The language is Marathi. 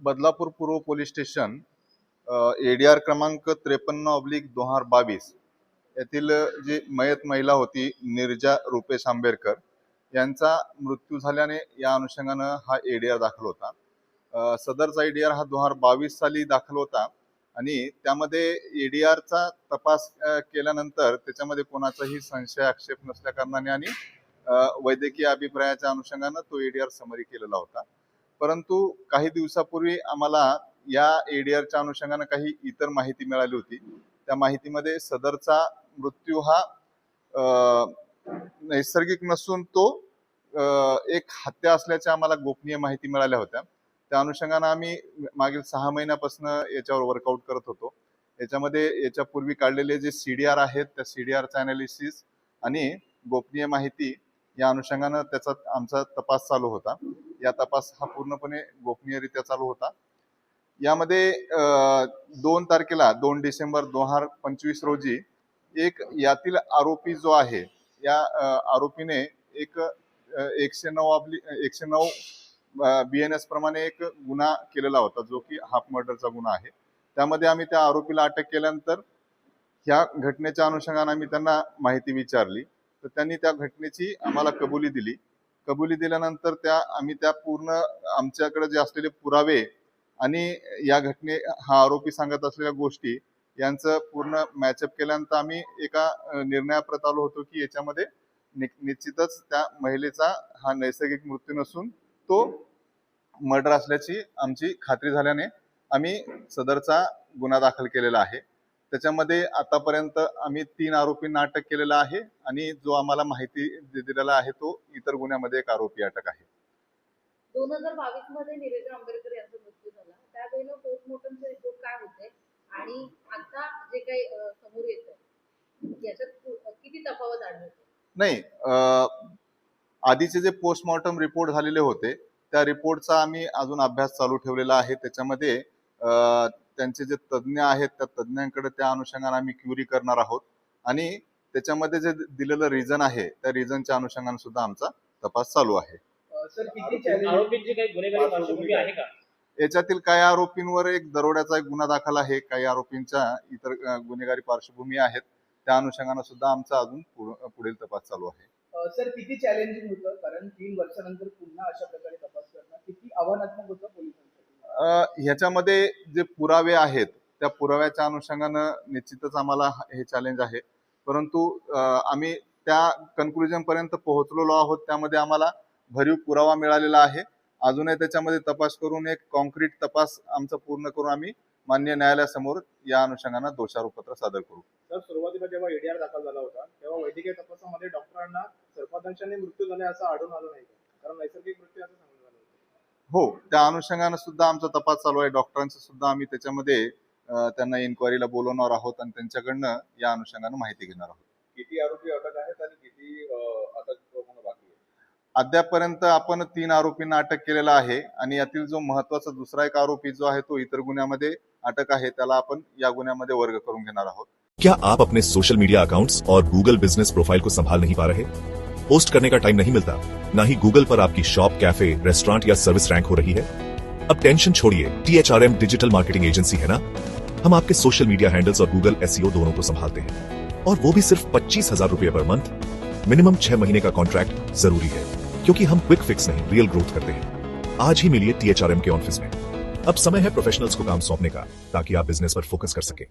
बदलापूर पूर्व पोलीस स्टेशन एडीआर क्रमांक 53/2022 येथील जी मयत महिला होती निर्जा रुपेश आंबेडकर यांचा मृत्यू झाल्याने या अनुषंगानं हा एडीआर दाखल होता। सदरचा एडीआर हा 2022 साली दाखल होता आणि त्यामध्ये एडीआरचा तपास केल्यानंतर त्याच्यामध्ये कोणाचाही संशय आक्षेप नसल्या कारणाने आणि वैद्यकीय अभिप्रायाच्या अनुषंगानं तो एडीआर समरी केलेला होता। परंतु काही दिवसापूर्वी आम्हाला या एडीआरच्या अनुषंगाने काही इतर माहिती मिळाली होती। त्या माहितीमध्ये सदरचा मृत्यू हा नैसर्गिक नसून तो एक हत्या असल्याच्या आम्हाला गोपनीय माहिती मिळाल्या होत्या। त्या अनुषंगाने आम्ही मागील 6 महिन्यापासून याच्यावर वर्कआउट करत होतो। याच्यामध्ये याच्यापूर्वी काढलेले जे सीडीआर आहेत त्या सीडीआरचा अनालिसिस आणि गोपनीय माहिती या अनुषंगाने त्याचा आमचा तपास चालू होता। या तपास हा पूर्णपणे गोपनीयरित्या चालू होता। यामध्ये 2 तारखेला 2 डिसेंबर 2025 रोजी एक यातील आरोपी जो आहे या आरोपीने एक 109 BNS प्रमाणे एक गुन्हा केलेला होता जो की हाफ मर्डरचा गुन्हा आहे। त्यामध्ये आम्ही त्या आरोपीला अटक केल्यानंतर ह्या घटनेच्या अनुषंगाने आम्ही त्यांना माहिती विचारली तर त्यांनी त्या घटनेची आम्हाला कबुली दिली। कबुली दिल्यानंतर आम्ही त्या पूर्ण आमच्याकडे जे असलेले पुरावे आणि या हा आरोपी सांगत असलेल्या गोष्टी यांचं पूर्ण मॅचअप केल्यानंतर आम्ही एका निर्णयाप्रत आलो होतो की याच्यामध्ये निश्चितच त्या महिलेचा हा नैसर्गिक मृत्यू नसून तो मर्डर असल्याची आमची खात्री झाल्याने आम्ही सदरचा गुन्हा दाखल केलेला आहे। त्याच्यामध्ये आतापर्यंत आम्ही 3 आरोपींना अटक केलेला आहे आणि जो आम्हाला माहिती दिलेला आहे तो इतर गुन्ह्यामध्ये एक आरोपी अटक आहे। 2022 मध्ये निर्जा आंबेडकर यांचा मृत्यू झाला त्यावेळेला पोस्टमॉर्टमचे रिपोर्ट काय होते आणि आता जे काही समोर येतं याच्यात किती तफावत आढळते? नाही, आधीचे जे पोस्टमॉर्टम रिपोर्ट झालेले होते त्या रिपोर्टचा आम्ही अजून अभ्यास चालू ठेवलेला आहे। त्याच्यामध्ये त्यांचे जे तज्ञ आहेत त्या तज्ञांकडे त्या अनुषंगाने आम्ही क्युरी करणार आहोत आणि त्याच्यामध्ये जे दिलेलं रिझन आहे त्या रिझनच्या अनुषंगाने सुद्धा आमचा तपास चालू आहे। सर किती आरोपींची काही गुन्हेगारी पार्श्वभूमी आहे का? याच्यातील काही आरोपींवर एक दरोड्याचा एक गुन्हा दाखल आहे, काही आरोपींच्या इतर गुन्हेगारी पार्श्वभूमी आहेत त्या अनुषंगाने सुद्धा आमचा अजून पुढील तपास चालू आहे। सर किती चॅलेंजिंग होतं कारण 3 वर्षानंतर पुन्हा अशा प्रकारे तपास करणं किती आव्हानात्मक होतं पोलिसांसाठी? ह्याच्यामध्ये जे पुरावे आहेत त्या पुराव्याच्या अनुषंगाने निश्चितच आम्हाला हे चॅलेंज आहे, परंतु आम्ही त्या कन्क्लुजन पर्यंत पोहोचलेलो आहोत। त्यामध्ये आम्हाला भरीव पुरावा मिळालेला आहे। अजूनही त्याच्यामध्ये तपास करून एक कॉन्क्रीट तपास आमचा पूर्ण करून आम्ही मान्य न्यायालयासमोर या अनुषंगाने दोषारोपपत्र सादर करू। सर सुरुवातीला जेव्हा एडीआर दाखल झाला होता तेव्हा वैद्यकीय तपासामध्ये डॉक्टरांना सर्पदंशाने मृत्यू झाला असं आढळून आलं नाही कारण नैसर्गिक मृत्यू असं सांगण्यात आलं होतं। हो, त्या अनुषंगाने सुद्धा आमचा तपास चालू आहे। डॉक्टरांचा सुद्धा आम्ही त्याच्यामध्ये त्यांना इन्क्वायरीला बोलवणार आहोत आणि त्यांच्याकडनं या अनुषंगाने माहिती घेणार आहोत। किती आरोपी अटक आहेत आणि किती अटक होणं बाकी आहे? अद्यापर्यंत आपण 3 आरोपींना अटक केलेला आहे आणि यातील जो महत्वाचा दुसरा एक आरोपी जो आहे तो इतर गुन्ह्यामध्ये अटक आहे, त्याला आपण या गुन्ह्यामध्ये वर्ग करून घेणार आहोत। क्या आप अपने सोशल मीडिया अकाउंट्स और गूगल बिजनेस प्रोफाइल को संभाल नहीं पा रहे? पोस्ट करने का टाइम नहीं मिलता, ना ही गूगल पर आपकी शॉप, कैफे, रेस्टोरेंट या सर्विस रैंक हो रही है? अब टेंशन छोड़िए, THRM डिजिटल मार्केटिंग एजेंसी है ना। हम आपके सोशल मीडिया हैंडल्स और गूगल SEO दोनों को संभालते हैं और वो भी सिर्फ 25,000 रुपए पर मंथ। मिनिमम 6 महीने का कॉन्ट्रैक्ट जरूरी है क्योंकि हम क्विक फिक्स नहीं रियल ग्रोथ करते हैं। आज ही मिलिए THRM के ऑफिस में। अब समय है प्रोफेशनल्स को काम सौंपने का ताकि आप बिजनेस पर फोकस कर सके।